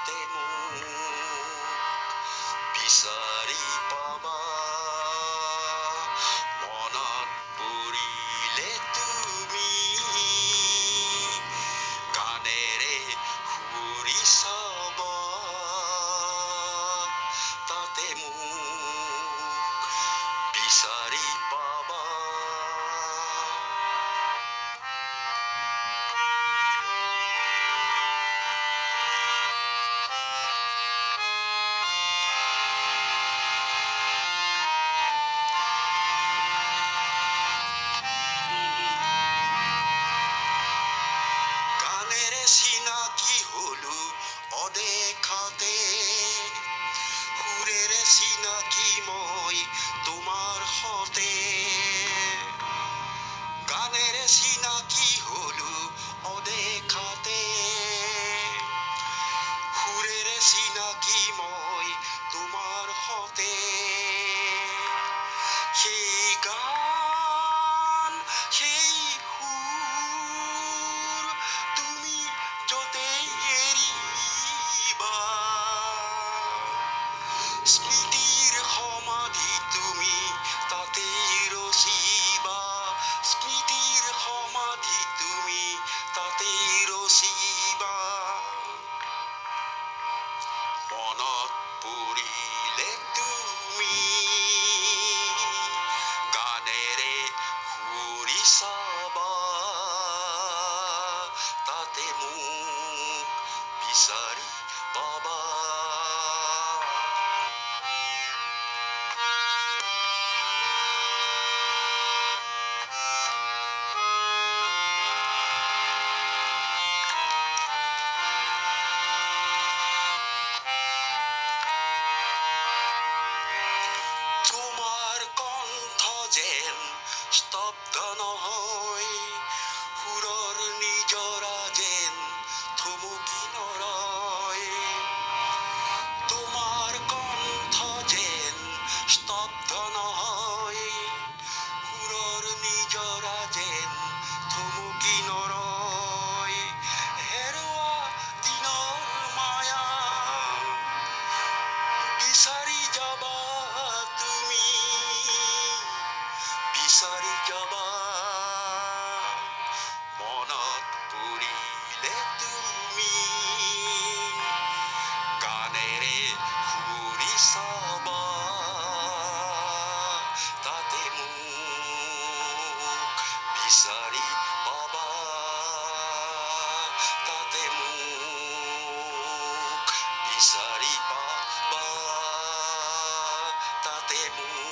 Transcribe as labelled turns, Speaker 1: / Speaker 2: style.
Speaker 1: তাতে মোক বিচাৰি পাবা মনত পৰিলে তুমি গানেৰে সুৰি চাবা তাতে মোক বিচাৰি পাবা গানেৰে চিনাকি হলো অদেখাতে সুৰেৰে চিনাকি মই তোমাৰ সতে গানেৰে চিনাকি হলো অদেখাতে সুৰেৰে চিনাকি মই তোমাৰ সতে সেই গান সেই সুৰ তুমি য'তেই এৰিবা স্মৃতিৰ সমাধি তুমি তাতেই ৰচিবা স্মৃতিৰ সমাধি তুমি তাতেই ৰচিবা মনত পৰিলে তুমি গানেৰে সুৰি চাবা তাতে মোক বিচাৰি পাবা তোমাৰ কণ্ঠ যেন স্তব্ধ নহয় সুৰৰ নিজৰা যেন থমকি নৰয় তোমাৰ কণ্ঠ যেন স্তব্ধ নহয় সুৰৰ নিজৰা যেন থমকি নৰয় হেৰুৱা দিনৰ মায়া বিচাৰি যাবা তুমি বিচাৰি যাবা মনত পৰিলে তুমি গানেৰে সুৰি চাবা তাতে মোক বিচাৰি পাবা তাতে মোক বিচাৰি পাবা তাতে মোক